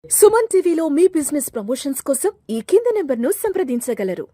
సుమన్ టీవీలో మీ business promotions కోసం ఈ కింది నెంబర్ను సంప్రదించగలరు.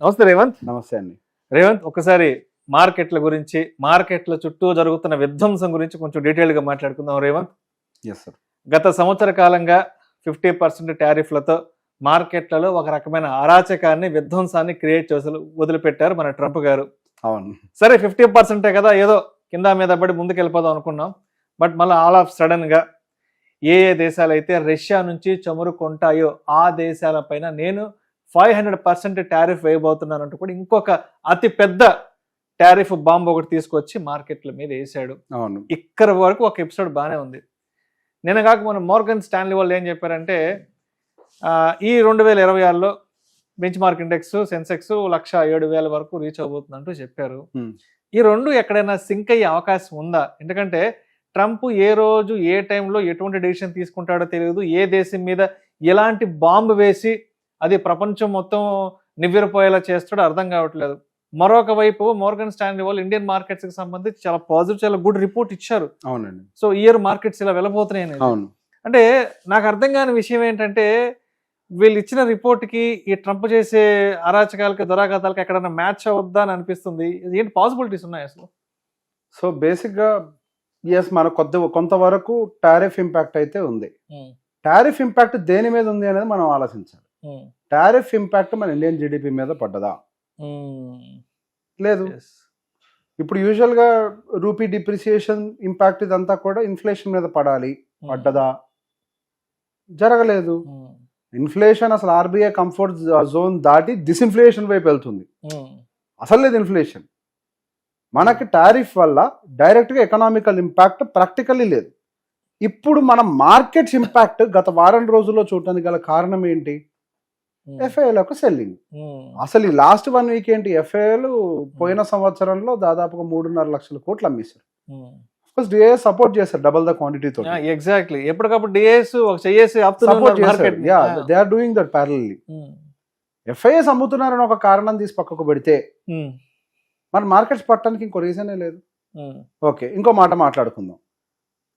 నమస్తే రేవంత్. నమస్తే అండి. రేవంత్, ఒకసారి మార్కెట్ల గురించి, మార్కెట్ల చుట్టూ జరుగుతున్న విధ్వంసం గురించి కొంచెం డీటెయిల్గా మాట్లాడుకుందాం రేవంత్. Yes sir. గత సంవత్సర కాలంగా 50% టారిఫ్లతో మార్కెట్లలో ఒక రకమైన అరాచకాన్ని, విధ్వంసాన్ని క్రియేట్ చేసి వదిలిపెట్టారు మన ట్రంప్ గారు. అవును. సరే 50% కదా, ఏదో కింద మీద పడి ముందుకు వెళ్ళిపోదాం అనుకున్నాం. బట్ మళ్ళీ ఆల్ ఆఫ్ సడన్ గా ఏ దేశాలు అయితే రష్యా నుంచి చమురు కొంటాయో ఆ దేశాలపైన నేను 500% టారిఫ్ వేయబోతున్నానంటూ కూడా ఇంకొక అతి పెద్ద టారిఫ్ బాంబు ఒకటి తీసుకొచ్చి మార్కెట్ల మీద వేసాడు. అవును. ఇక్కడ వరకు ఒక ఎపిసోడ్ బాగానే ఉంది. నేను కాక మన మోర్గన్ స్టాన్లీ వాళ్ళు ఏం చెప్పారంటే, ఈ 2026లో బెంచ్ మార్క్ ఇండెక్స్ సెన్సెక్స్ 107,000 వరకు రీచ్ అవబోతుందంటూ చెప్పారు. ఈ రెండు ఎక్కడైనా సింక్ అయ్యే అవకాశం ఉందా? ఎందుకంటే ట్రంప్ ఏ రోజు ఏ టైంలో ఎటువంటి డెసిషన్ తీసుకుంటాడో తెలియదు. ఏ దేశం మీద ఎలాంటి బాంబు వేసి అది ప్రపంచం మొత్తం నివ్వెరపోయేలా చేస్తాడో అర్థం కావట్లేదు. మరొక వైపు మోర్గన్ స్టాన్లీ వాళ్ళు ఇండియన్ మార్కెట్స్ కి సంబంధించి చాలా పాజిటివ్, చాలా గుడ్ రిపోర్ట్ ఇచ్చారు. అవునండి. సో ఇయర్ మార్కెట్స్ ఇలా వెళ్ళబోతున్నాయి. అవును. అంటే నాకు అర్థం కాని విషయం ఏంటంటే, వీళ్ళు ఇచ్చిన రిపోర్ట్ కి ఈ ట్రంప్ చేసే అరాచకాలకి, దురాఘాతాలకి ఎక్కడైనా మ్యాచ్ అవద్దా అని అనిపిస్తుంది. ఏంటి పాసిబిలిటీస్ ఉన్నాయి అసలు? సో బేసిక్ గా ఎస్, మన కొంతవరకు టారిఫ్ ఇంపాక్ట్ అయితే ఉంది. టారిఫ్ ఇంపాక్ట్ దేని మీద ఉంది అనేది మనం ఆలోచించాలి. టారిఫ్ ఇంపాక్ట్ మన ఇండియన్ జీడిపి మీద పడ్డదా? లేదు. ఇప్పుడు యూజువల్ గా రూపీ డిప్రిసియేషన్ ఇంపాక్ట్ ఇదంతా కూడా ఇన్ఫ్లేషన్ మీద పడాలి, పడ్డదా? జరగలేదు. ఇన్ఫ్లేషన్ అసలు ఆర్బీఐ కంఫర్ట్ జోన్ దాటి డిస్ఇన్ఫ్లేషన్ వైపు వెళ్తుంది. అసలు లేదు ఇన్ఫ్లేషన్. మనకి టారిఫ్ వల్ల డైరెక్ట్ గా ఎకనామికల్ ఇంపాక్ట్ ప్రాక్టికల్లీ లేదు. ఇప్పుడు మన మార్కెట్స్ ఇంపాక్ట్ గత వారం రోజుల్లో చూడటానికి గల కారణం ఏంటి? ఎఫ్ఐఎలకు సెల్లింగ్. అసలు ఈ లాస్ట్ 1 వీక్ ఏంటి? ఎఫ్ఐఎలు పోయిన సంవత్సరంలో దాదాపుగా 3.5 లక్షల కోట్లు అమ్మేశారు. డిఐఎస్ సపోర్ట్ చేశారు డబుల్ ద క్వాంటిటీ తో. ఎగ్జాక్ట్లీ. ఎప్పటికప్పుడు డిఐఎస్ సపోర్ట్ చేశారు. They are doing that parallelly. FIIs అమ్ముతున్నారని ఒక కారణం తీసి పక్కకు పెడితే మన మార్కెట్స్ పట్టడానికి ఇంకో రీజనే లేదు. ఓకే, ఇంకో మాట మాట్లాడుకుందాం.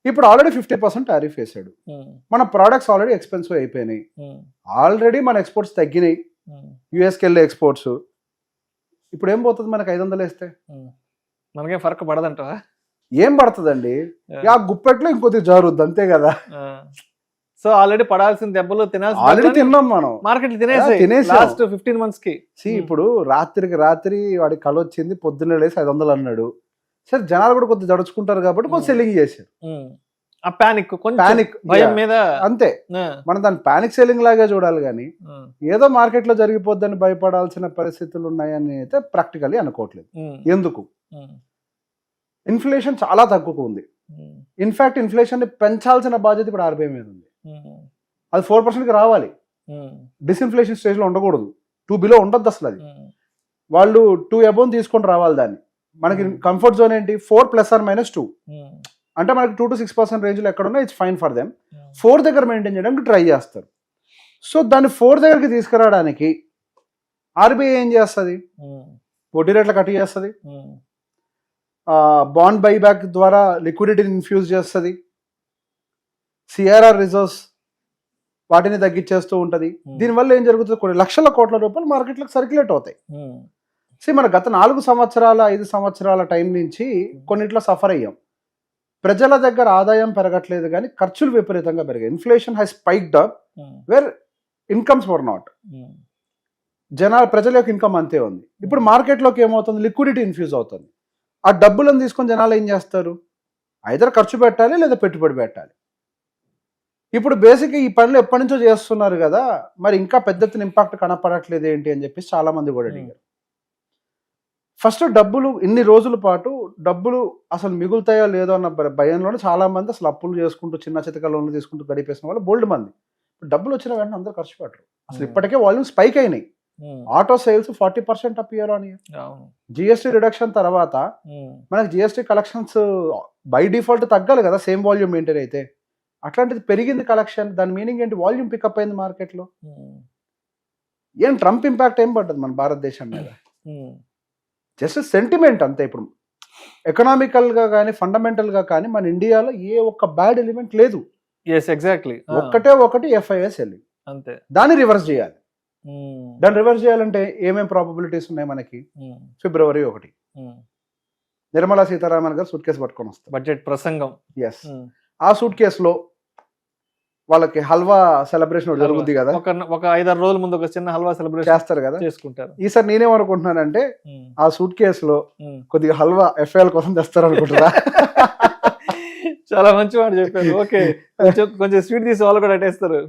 ఇప్పుడు ఆల్రెడీ 50% టారిఫ్ వేసాడు. మన ప్రోడక్ట్స్ ఆల్రెడీ ఎక్స్పెన్సివ్ అయిపోయినాయి. ఆల్రెడీ మన ఎక్స్పోర్ట్స్ తగ్గినాయి. యుఎస్కి వెళ్ళే ఎక్స్పోర్ట్స్. ఇప్పుడు ఏం పోతుంది మనకి 500 వేస్తే? మనకేం ఫరక్ పడదంటావా? ఏం పడుతుందండి? ఆ గుప్పెట్లో ఇంకొద్ది జారుద్ది, అంతే కదా. సో ఆల్రెడీ పడాల్సిన దెబ్బలు ఆల్రెడీ తిన్నాం మనం. మార్కెట్ తినేసి లాస్ట్ 15 months కి. ఇప్పుడు రాత్రి వాడి కళ వచ్చింది, పొద్దున్నే లేసి 500 అన్నాడు. సరే, జనాలు కూడా కొద్దిగా దడుచుకుంటారు కాబట్టి కొంచెం సెల్లింగ్ చేశారు. ఆ పానిక్ భయం మీద అంతే. మనం దాన్ని పానిక్ సెల్లింగ్ లాగా చూడాలి కానీ ఏదో మార్కెట్ లో జరిగిపోద్దని భయపడాల్సిన పరిస్థితులు ఉన్నాయని అయితే ప్రాక్టికల్లీ అనుకోవట్లేదు. ఎందుకు? ఇన్ఫ్లేషన్ చాలా తక్కువ ఉంది. ఇన్ఫాక్ట్ ఇన్ఫ్లేషన్ ని పెంచాల్సిన బాధ్యత ఇప్పుడు ఆర్బీఐ మీద ఉంది. అది 4%కి రావాలి. డిస్ఇన్ఫ్లేషన్ స్టేజ్ లో ఉండకూడదు. 2 బిలో ఉండద్దు అసలు. అది వాళ్ళు 2 అబోవ్ తీసుకొని రావాలి. దాన్ని మనకి కంఫర్ట్ జోన్ ఏంటి? 4 ± 2. అంటే మనకి 2 to 6% రేంజ్ లో ఎక్కడ ఉన్నా ఇట్స్ ఫైన్ ఫర్ దెమ్. 4 దగ్గర మెయింటైన్ చేయడానికి ట్రై చేస్తారు. సో దాన్ని 4 దగ్గరికి తీసుకురావడానికి ఆర్బీఐ ఏం చేస్తుంది? వడ్డీ రేట్ల కట్ చేస్తుంది, బాండ్ బైబ్యాక్ ద్వారా లిక్విడిటీని ఇన్ఫ్యూజ్ చేస్తుంది, సిఆర్ఆర్ రిజర్వ్స్ వాటిని తగ్గించేస్తూ ఉంటుంది. దీనివల్ల ఏం జరుగుతుంది? కొన్ని లక్షల కోట్ల రూపాయలు మార్కెట్లకు సర్క్యులేట్ అవుతాయి. మన గత 4 సంవత్సరాల 5 సంవత్సరాల టైం నుంచి కొన్నిట్లో సఫర్ అయ్యాం. ప్రజల దగ్గర ఆదాయం పెరగట్లేదు కానీ ఖర్చులు విపరీతంగా పెరిగాయి. Inflation has spiked up where incomes were not. ప్రజల యొక్క ఇన్కమ్ అంతే ఉంది. ఇప్పుడు మార్కెట్లోకి ఏమవుతుంది? లిక్విడిటీ ఇన్ఫ్యూజ్ అవుతుంది. ఆ డబ్బులను తీసుకొని జనాలు ఏం చేస్తారు? ఐదర్ ఖర్చు పెట్టాలి లేదా పెట్టుబడి పెట్టాలి. ఇప్పుడు బేసిక్గా ఈ పనులు ఎప్పటి నుంచో చేస్తున్నారు కదా, మరి ఇంకా పెద్ద ఎత్తున ఇంపాక్ట్ కనపడట్లేదు ఏంటి అని చెప్పేసి చాలా మంది కూడా అడిగారు. ఫస్ట్ డబ్బులు ఇన్ని రోజుల పాటు డబ్బులు అసలు మిగులుతాయో లేదో అన్న భయంలోనే చాలా మంది అసలు అప్పులు చేసుకుంటూ చిన్న చితక లోన్లు తీసుకుంటూ గడిపేసిన వాళ్ళు బోల్డ్ మంది. డబ్బులు వచ్చిన వెంటనే అందరూ ఖర్చు పెట్టరు. అసలు ఇప్పటికే వాల్యూమ్ స్పైక్ అయినాయి. Auto sales 40% up year on year. GST reduction తర్వాత మనకి జిఎస్టీ కలెక్షన్స్ బై డిఫాల్ట్ తగ్గాలి కదా, సేమ్ వాల్యూమ్ మెయింటైన్ అయితే. అట్లాంటిది పెరిగింది కలెక్షన్. దాని మీనింగ్ ఏంటి? వాల్యూమ్ పికప్ అయింది మార్కెట్లో. ఏం ట్రంప్ ఇంపాక్ట్ ఏం పడ్డది మన భారతదేశం మీద? జస్ట్ సెంటిమెంట్ అంతే. ఇప్పుడు ఎకనామికల్ గా కానీ ఫండమెంటల్ గా కానీ మన ఇండియాలో ఏ ఒక్క బ్యాడ్ ఎలిమెంట్ లేదు. ఎగ్జాక్ట్లీ. ఒకటి FIS వెళ్ళింది, అంతే. దాన్ని రివర్స్ చేయాలి. దాన్ని రివర్స్ చేయాలంటే ఏమేం ప్రాబబిలిటీస్ ఉన్నాయి మనకి? February 1 నిర్మలా సీతారామన్ గారు సూట్ కేసు పట్టుకొని వస్తారు, బడ్జెట్ ప్రసంగం. ఎస్, ఆ సూట్ కేసులో వాళ్ళకి హల్వా సెలబ్రేషన్ జరుగుతుంది కదా, ఒక 5-6 రోజుల ముందు ఒక చిన్న హల్వా సెలబ్రేషన్ చేస్తారు కదా, చేసుకుంటారు. ఈసారి నేనేమనుకుంటున్నానంటే ఆ సూట్ కేసులో కొద్దిగా హల్వా FIL కోసం తెస్తారు అనుకుంటారా? చాలా మంచి మాట చెప్పారు. ఓకే, కొంచెం స్వీట్ తీసి వాళ్ళు కూడా అట్టేస్తారు.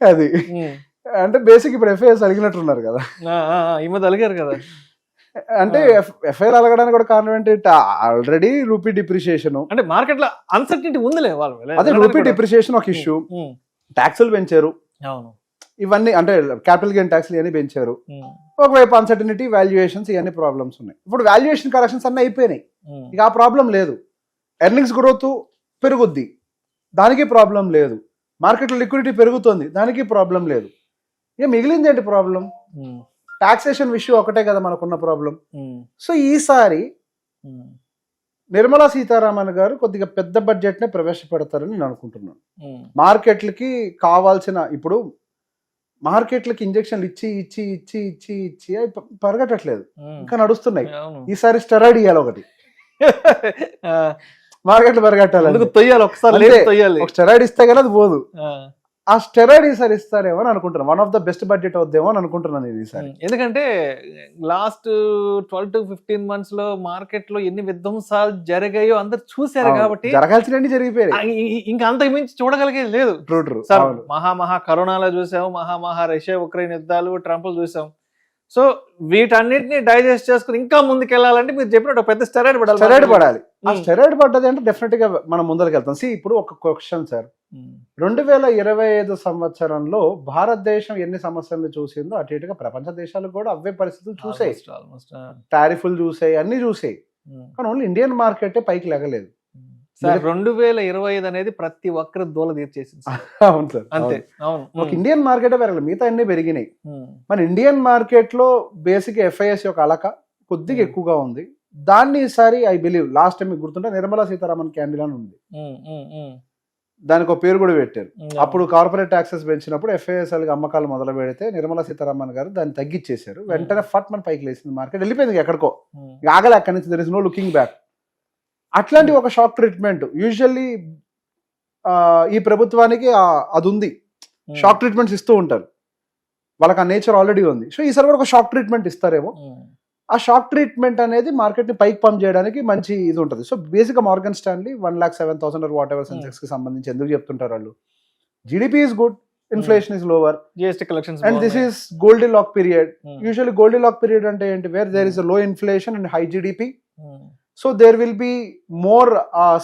అది అంటే బేసిక్ ఇప్పుడు FIS అలిగినట్టున్నారు కదా, ఈ మధ్య అలిగారు కదా. అంటే FIL అలగడానికి కూడా కారణం ఏంటి? ఆల్రెడీ రూపీ డిప్రిషియేషన్, అంటే మార్కెట్ లో అన్సర్టనిటీ ఉందిలే. వాళ్ళు అదే రూపీ డిప్రిషియేషన్ ఒక ఇష్యూ, ట్యాక్సులు పెంచారు, ఇవన్నీ అంటే క్యాపిటల్ గెయిన్ ట్యాక్స్లు ఇవన్నీ పెంచారు. ఒకవైపు అన్సర్టనిటీ, వాల్యుయేషన్స్, ఇవన్నీ ప్రాబ్లమ్స్ ఉన్నాయి. ఇప్పుడు వాల్యుయేషన్ కరెక్షన్స్ అన్నీ అయిపోయినాయి, ఇక ఆ ప్రాబ్లం లేదు. ఎర్నింగ్స్ గ్రోత్ పెరుగుద్ది, దానికి ప్రాబ్లం లేదు. మార్కెట్లో లిక్విడిటీ పెరుగుతుంది, దానికి ప్రాబ్లం లేదు. ఇక మిగిలింది ఏంటి ప్రాబ్లం? టాక్సేషన్ విషయం ఒకటే కదా మనకున్న ప్రాబ్లం. సో ఈసారి నిర్మలా సీతారామన్ గారు కొద్దిగా పెద్ద బడ్జెట్ నే ప్రవేశపెడతారని నేను అనుకుంటున్నాను. మార్కెట్లకి కావాల్సిన, ఇప్పుడు మార్కెట్లకి ఇంజక్షన్లు ఇచ్చి ఇచ్చి ఇచ్చి ఇచ్చి ఇచ్చి పరిగెట్టట్లేదు, ఇంకా నడుస్తున్నాయి. ఈసారి స్టెరాయిడ్ ఇవ్వాలి ఒకటి, మార్కెట్లు పరిగెట్టాలి, ఒక స్టెరాయిడ్ ఇస్తే కదా అది పోదు. ఆ స్టెరాయిడ్ ఈసారి ఇస్తారేమో అని అనుకుంటున్నాను. One of the best budget అవుద్దేమో అని అనుకుంటున్నాను ఇది ఈసారి. ఎందుకంటే లాస్ట్ 12 to 15 months లో మార్కెట్ లో ఎన్ని విధ్వంసాలు జరిగాయో అందరు చూసారు కాబట్టి జరగాల్సినవి జరిగిపోయాయి, ఇంకా అంతకు మించి చూడగలిగేది లేదు. మహా కరోనాలో చూసాము, మహా రష్యా ఉక్రెయిన్ యుద్ధాలు, ట్రంప్ చూసాం. సో వీటన్నిటిని డైజెస్ట్ చేసుకుని ఇంకా ముందుకెళ్ళాలంటే మీరు చెప్పినట్టు పెద్ద స్టెరాయిడ్ పడాలి. ఆ స్టెరాయిడ్ పడ్డది అంటే డెఫినెట్ గా మనం ముందరికి వెళ్తాం. ఇప్పుడు ఒక క్వశ్చన్ సార్, 2025 సంవత్సరంలో భారతదేశం ఎన్ని సమస్యలు చూసిందో అటు ఇటుగా ప్రపంచ దేశాలకు కూడా అవే పరిస్థితులు చూసాయి, టారిఫ్లు చూసాయి, అన్ని చూసాయి. కానీ ఓన్లీ ఇండియన్ మార్కెట్ పైకి లేగలేదు. 2025 అనేది ప్రతి ఒక్కరు దూల తీర్చేసింది. అవును సార్, అంతే. ఒక ఇండియన్ మార్కెట్ పెరగలేదు, మిగతా అన్ని పెరిగినాయి. మన ఇండియన్ మార్కెట్ లో బేసిక్ FIS యొక్క అలక కొద్దిగా ఎక్కువగా ఉంది. దాన్ని ఈసారి ఐ బిలీవ్ లాస్ట్ టైం మీకు గుర్తుంటే నిర్మలా సీతారామన్ క్యాండిల్ అని ఉంది, దానికి ఒక పేరు కూడా పెట్టారు. అప్పుడు కార్పొరేట్ ట్యాక్సెస్ పెంచినప్పుడు FISL అమ్మకాలు మొదలు పెడితే నిర్మలా సీతారామన్ గారు దాన్ని తగ్గించేశారు. వెంటనే ఫట్ మన పైకి లేసింది మార్కెట్, వెళ్ళిపోయింది ఎక్కడికో, ఆగలే అక్కడి నుంచి. There is no looking back. అట్లాంటి ఒక షాక్ ట్రీట్మెంట్ యూజువల్లీ ఈ ప్రభుత్వానికి అది ఉంది, షాక్ ట్రీట్మెంట్స్ ఇస్తూ ఉంటారు, వాళ్ళకి ఆ నేచర్ ఆల్రెడీ ఉంది. సో ఈసారి కూడా ఒక షాక్ ట్రీట్మెంట్ ఇస్తారేమో. ఆ షాక్ ట్రీట్మెంట్ అనేది మార్కెట్ ని పైకి పంప్ చేయడానికి మంచి ఇది ఉంటుంది. సో బేసిక్ గా Morgan Stanley 1,07,000 whatever Sensex కి సంబంధించి ఎందుకు చెప్తుంటారు వాళ్ళు? GDP is good, inflation is lower, GST collections, and this is Goldilocks period. Usually Goldilocks period ante enti, where there is a low inflation and high GDP. So there will be more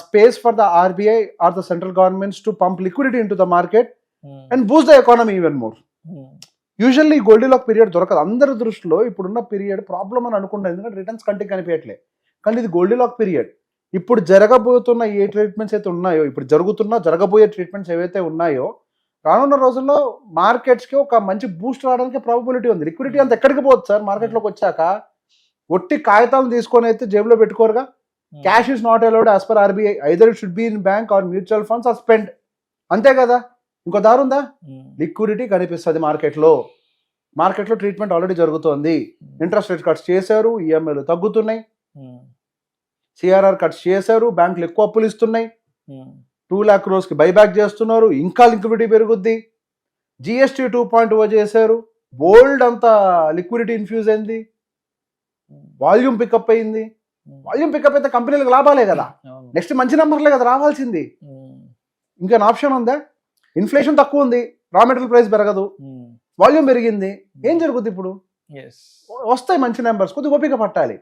space for the RBI or the central governments to pump liquidity into the market and boost the economy even more. Usually goldilock period దొరకదు. అందరి దృష్టిలో ఇప్పుడున్న period problem అని అనుకుంటారు, ఎందుకంటే returns కంటికి కనిపించట్లే. కానీ ఇది గోల్డీలాక్ పీరియడ్. ఇప్పుడు జరగబోతున్న ఏ ట్రీట్మెంట్స్ అయితే ఉన్నాయో, ఇప్పుడు జరగబోయే ట్రీట్మెంట్స్ ఏవైతే ఉన్నాయో, రానున్న రోజుల్లో మార్కెట్స్ కి ఒక మంచి బూస్ట్ రావడానికి ప్రాబబిలిటీ ఉంది. లిక్విడిటీ అంత ఎక్కడికి పోదు సార్, మార్కెట్లోకి వచ్చాక ఒట్టి కాగితాలను తీసుకొని అయితే జేబులో పెట్టుకోరుగా. Cash is not allowed as per RBI, either it should be in bank or mutual funds or spend, అంతే కదా. ఇంకో దారి ఉందా? లిక్విడిటీ కనిపిస్తుంది మార్కెట్లో ట్రీట్మెంట్ ఆల్రెడీ జరుగుతోంది. ఇంట్రెస్ట్ రేట్ కట్స్ చేశారు, EMIలు తగ్గుతున్నాయి, CRR కట్స్ చేశారు, బ్యాంకులు ఎక్కువ అప్పులు ఇస్తున్నాయి, 2 lakh crores కి బైబ్యాక్ చేస్తున్నారు, ఇంకా లిక్విడిటీ పెరుగుద్ది. GST 2.0 చేశారు, బోల్డ్ అంతా లిక్విడిటీ ఇన్ఫ్యూజ్ అయింది, వాల్యూమ్ పికప్ అయింది. వాల్యూమ్ పికప్ అయితే కంపెనీలకు లాభాలే కదా, నెక్స్ట్ మంచి నెంబర్లే కదా రావాల్సింది. ఇంకా ఆప్షన్ ఉందా? ఇన్ఫ్లేషన్ తక్కువ ఉంది, రా మెటీరియల్ ప్రైస్ పెరగదు, వాల్యూమ్ పెరిగింది, ఏం జరుగుద్ది ఇప్పుడు? వస్తాయి మంచి నెంబర్స్, కొద్దిగా ఓపిక పట్టాలి.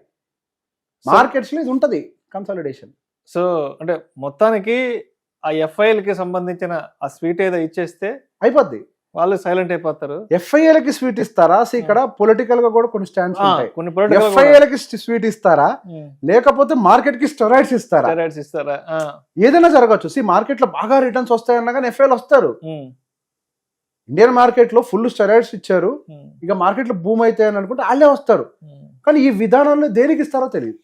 మార్కెట్స్ లో ఇది ఉంటది కన్సాలిడేషన్. సో అంటే మొత్తానికి ఆ FIL కి సంబంధించిన ఆ స్వీట్ ఏదో ఇచ్చేస్తే అయిపోద్ది, వాళ్ళు సైలెంట్ అయిపోతారు. FIL కి స్వీట్ ఇస్తారా? ఇక్కడ పొలిటికల్ గా కూడా కొన్ని స్టాండ్స్ ఉంటాయి. FIL కి స్వీట్ ఇస్తారా, లేకపోతే మార్కెట్ కి స్టెరాయిడ్స్ ఇస్తారా? ఏదైనా జరగచ్చు. మార్కెట్ లో బాగా రిటర్న్స్ వస్తాయన్నా కానీ FIL వస్తారు. ఇండియన్ మార్కెట్ లో ఫుల్ స్టెరాయిడ్స్ ఇచ్చారు, ఇక మార్కెట్ లో భూమి అయితే అని అనుకుంటే వాళ్ళే వస్తారు. కానీ ఈ విధానంలో దేనికి ఇస్తారో తెలియదు,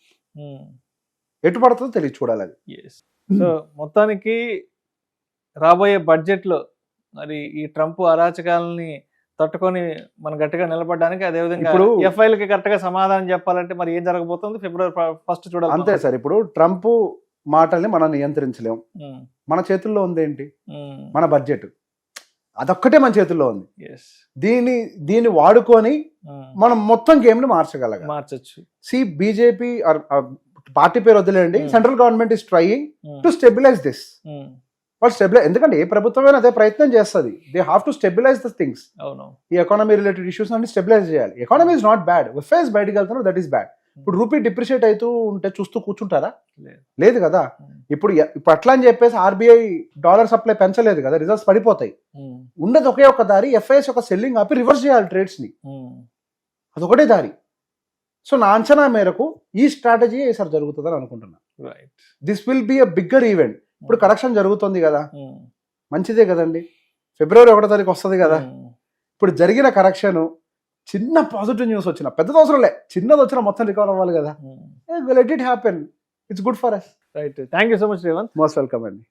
ఎటు పడుతుందో తెలియదు, చూడాలి అది. సో మొత్తానికి రాబోయే బడ్జెట్ లో మరి ఈ ట్రంప్ అరాచకాలని తట్టుకొని మనం గట్టిగా నిలబడడానికి, అదేవిధంగా ఇప్పుడు ఎఫ్ఐలకి కరెక్ట్ గా సమాధానం చెప్పాలంటే మరి ఏం జరగబోతుంది ఫిబ్రవరి 1 చూడాలి. అంతే సార్. ఇప్పుడు ట్రంప్ మాటల్ని మనం నియంత్రించలేం, మన చేతుల్లో ఉంది ఏంటి, మన బడ్జెట్, అదొక్కటే మన చేతుల్లో ఉంది. దీన్ని వాడుకొని మనం మొత్తం గేమ్ ని మార్చచ్చు. సి బీజేపీ పార్టీ పేరు వదిలేండి, central government is trying to stabilize this. వాళ్ళు స్టెబిలైజ్, ఎందుకంటే ఏ ప్రభుత్వమైనా అదే ప్రయత్నం చేస్తుంది. They have to stabilize the things. ఈ ఎకానమీ రిలేటెడ్ ఇష్యూస్ అన్ని స్టెబిలైజ్ చేయాలి. Economy is not bad, FIs బయటకు వెళ్తున్నారు, దట్ ఈస్ బ్యాడ్. ఇప్పుడు రూపీ డిప్రిషియేట్ అవుతూ ఉంటే చూస్తూ కూర్చుంటారా? లేదు కదా. ఇప్పుడు అట్లా అని చెప్పేసి ఆర్బీఐ డాలర్ సప్లై పెంచలేదు కదా, రిజల్ట్స్ పడిపోతాయి. ఉండదు ఒకే ఒక దారి, ఎఫ్ఐఎస్ ఒక సెల్లింగ్ ఆపి రివర్స్ చేయాలి ట్రేడ్స్ ని, అదొకటే దారి. సో నా అంచనా మేరకు ఈ స్ట్రాటజీ ఈసారి జరుగుతుందని అనుకుంటున్నా. This will be a bigger event. ఇప్పుడు కరెక్షన్ జరుగుతుంది కదా, మంచిదే కదండి. ఫిబ్రవరి 1వ తారీఖు వస్తుంది కదా. ఇప్పుడు జరిగిన కరెక్షన్ చిన్న పాజిటివ్ న్యూస్ వచ్చిన, పెద్దది అవసరంలే, చిన్నది వచ్చినా మొత్తం రికవర్ అవ్వాలి కదా. Let it happen, it's good for us. Right, thank you so much Revanth. Most welcome అండి.